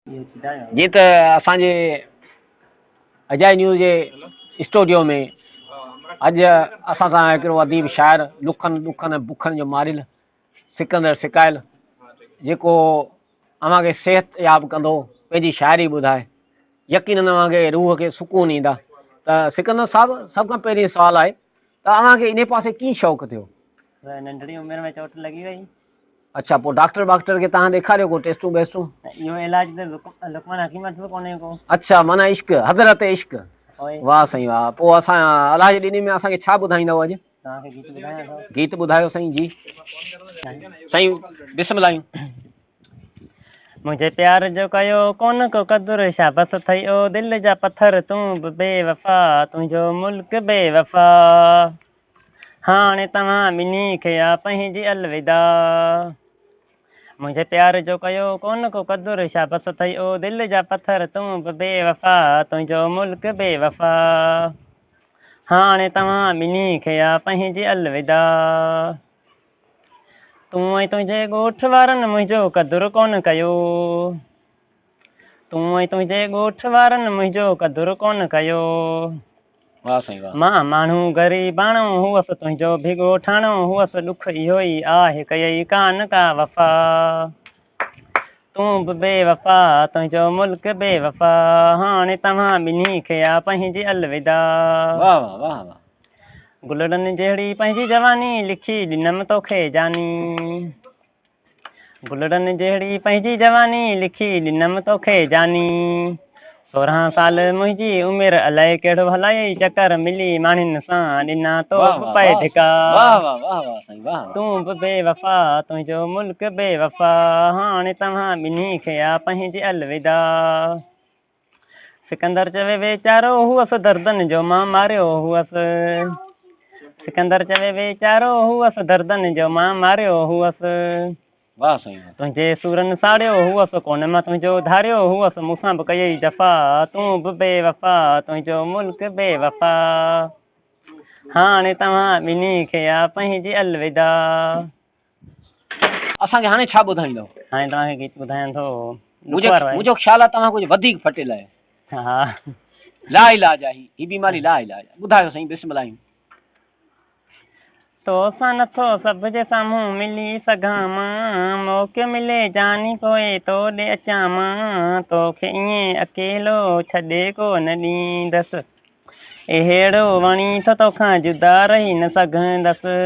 जी त असांजे अजय न्यूज़ जे स्टूडियो में अॼु असां सां हिकिड़ो अदीब शाइर लुखनि ॾुखनि ऐं बुखनि जो मारिल सिकंदर सिकायल जेको अव्हांखे सिहत याब कंदो पंहिंजी शाइरी ॿुधाए यकीनन अव्हांखे रूह खे सुकून ईंदा। त सिकंदर साहिबु सभ खां पहिरीं सुवालु आहे त अव्हांखे इन पासे कीअं शौक़ु थियो? नंढड़ी उमिरि में चोट लॻी वई। अच्छा, पोइ डॉक्टर खे तव्हां ॾेखारियो को टेस्टूं वेस्टूं? इहो इलाज त लुकमान हकीम वटि बि कोन्हे को। अच्छा, माना इश्क हज़रत इश्क। वाह साईं वाह। पोइ असां अलाह जी ॾिनी में असांखे छा ॿुधाईंदव अॼु? तव्हांखे गीत ॿुधायां थो। गीत ॿुधायो साईं जी। साईं बिस्मिल्लाह। मुझे प्यार जो कयो कोन को क़दुरु शाबस थयो दिल जा पत्थर तूं बि बेवफ़ा तुंहिंजो मुल्क बेवफ़ा हाणे तव्हां ॿिन्ही खे आ पंहिंजी अलविदा। मुंहिंजे प्यार जो कयो कोन को क़दुरु शाबस थयो दिल जा पत्थर तूं बि बेवफ़ा तुंहिंजो मुल्क बेवफ़ा हाणे तव्हां ॿिन्ही खे आ पंहिंजी अलविदा। तूं ऐं तुंहिंजे ॻोठ वारनि मुंहिंजो क़दुरु कोन कयो तूं ऐं तुंहिंजे ॻोठ वारनि मुंहिंजो क़दुरु कोन कयो। वाह साईं वाह। मां माण्हू ग़रीबाणो हुअसि तुंहिंजो बिगो ठाणो हुअसि ॾुख इहो ई आहे कयई कान का वफ़ा तूं बि बेवफ़ा तुंहिंजो मुल्क बेवफ़ा हाणे तव्हां ॿिन्ही खे आ पंहिंजी अलविदा। वाह वाह वाह वाह। गुलड़नि जहिड़ी पंहिंजी जवानी लिखी ॾिनमि तोखे जानी गुलड़नि जहिड़ी पंहिंजी जवानी लिखी ॾिनमि तोखे जानी 16 साल मुंहिंजी उमिरि अलाए कहिड़ो हलाई चकर मिली माण्हुनि सां ॾिना तो बि पए धिका तूं बि बेवफ़ा तुंहिंजो मुल्क बेवफ़ा हाणे तव्हां ॿिन्ही खे आ पंहिंजी अलविदा। सिकंदर चवे वीचारो हुअसि दर्दनि जो मां मारियो हुअसि सिकंदर चवे वीचारो हुअसि दर्दनि जो मां मारियो हुअसि वाह साईं। तुंहिंजे सूरनि साड़ियो हुअसि कोन मां तुंहिंजो धारियो हुअसि मूंसां बि कयई जफ़ा तूं बि बेवफ़ा तुंहिंजो मुल्क बेवफ़ा हाणे तव्हां ॿिन्ही खे आ पंहिंजी अलविदा। असांखे हाणे छा ॿुधाईंदव? हाणे तव्हांखे गीत ॿुधायां थो। मुंहिंजो ख़्यालु आहे तव्हां कुझु वधीक फटियल आहे। हा ला इलाज आहे ही बीमारी ला इलाज आहे। ॿुधायो साईं बिस्मिल्लाह। तोसां नथो सभ जे साम्हूं मिली सघां मां मौक़ो मिले जानी पोइ तो ॾे अचां मां तोखे ईअं अकेलो छॾे कोन ॾींदसि अहिड़ो वणी थो तोखां जुदा रही न सघंदसि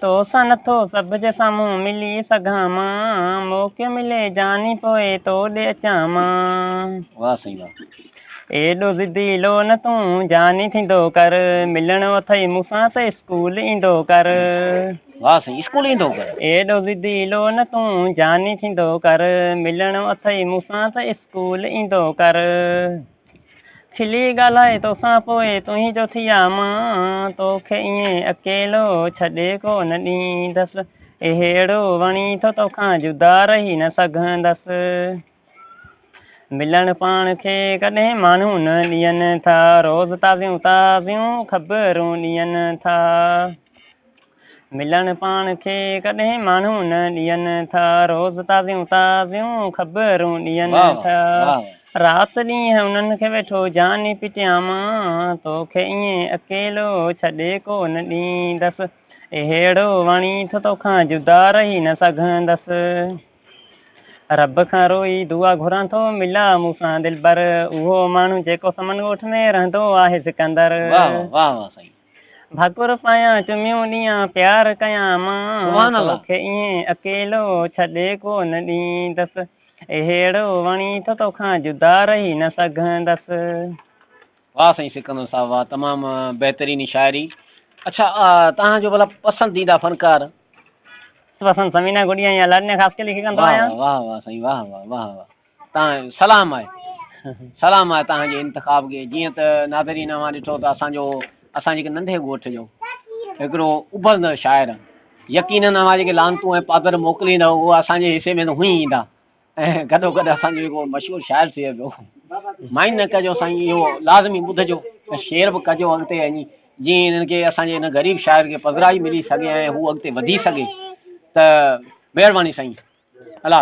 तोसां नथो सभ जे साम्हूं मिली सघां मां मौक़ो मिले जानी पोइ तो ॾे अचां मां। वाह साईं वाह। एॾो ज़िदी लो न तूं जानी थींदो कर मिलणो अथई मूंसां त स्कूल ईंदो कर। वाह साईं स्कूल ईंदो कर। एॾो ज़िदी लो न तूं जानी थींदो कर मिलणो अथई मूंसां त स्कूल ईंदो कर खिली ॻाल्हाए तोसां पोइ तुंहिंजो थिया मां तोखे ईअं अकेलो छॾे कोन ॾींदसि अहिड़ो वणी थो तोखां जुदा रही न सघंदसि मिलण पाण खे कॾहिं माण्हू न ॾियनि था रोज़ ताज़ियूं ताज़ियूं ख़बरूं ॾियनि था मिलण पाण खे कॾहिं माण्हू न ॾियनि था रोज़ ताज़ियूं ताज़ियूं ख़बरूं ॾियनि था राति ॾींहुं उन्हनि खे वेठो जानी पिटिया मां तोखे ईअं अकेलो छॾे कोन ॾींदसि अहिड़ो वणी थो तोखां जुदा रही न सघंदसि रब खां रोई दुआ घुरां थो मिला मूंसां दिलबर उहो माण्हू जेको समन ॻोठ में रहंदो आहे सिकंदर भाकुर पायां चुमियूं ॾियां प्यार कयां मां तोखे ईअं अकेलो छॾे कोन ॾींदसि अहिड़ो वणी थो तोखां जुदा रही न सघंदसि। वाह साईं सिकंदर साहिबु वाह तमामु बहितरीनी शाइरी। अच्छा तव्हांजो भला पसंदीदा फनकार? पसंद समीना गुड़िया या लाडने ख़ास के लिखी कंदो आहियां। वाह वाह साईं वाह वाह वाह वाह। तव्हां सलाम आहे तव्हांजे इंतख़ाब खे। जीअं त नाज़रीन मां ॾिठो त असांजे नंढे ॻोठ जो हिकिड़ो उभरंदड़ शाइर यकीनन अवां जेके लानतूं ऐं पादर मोकिलींदव उहो असांजे हिसे में त हुई ईंदा ऐं गॾोगॾु असांजो जेको मशहूरु शाइर थिए पियो माइन न कजो साईं इहो लाज़मी ॿुधिजो ऐं शेयर बि कजो अॻिते वञी जीअं इन्हनि खे असांजे हिन ग़रीब शाइर खे पधिराई मिली सघे ऐं हू अॻिते वधी सघे त महिरबानी साईं। अलाह।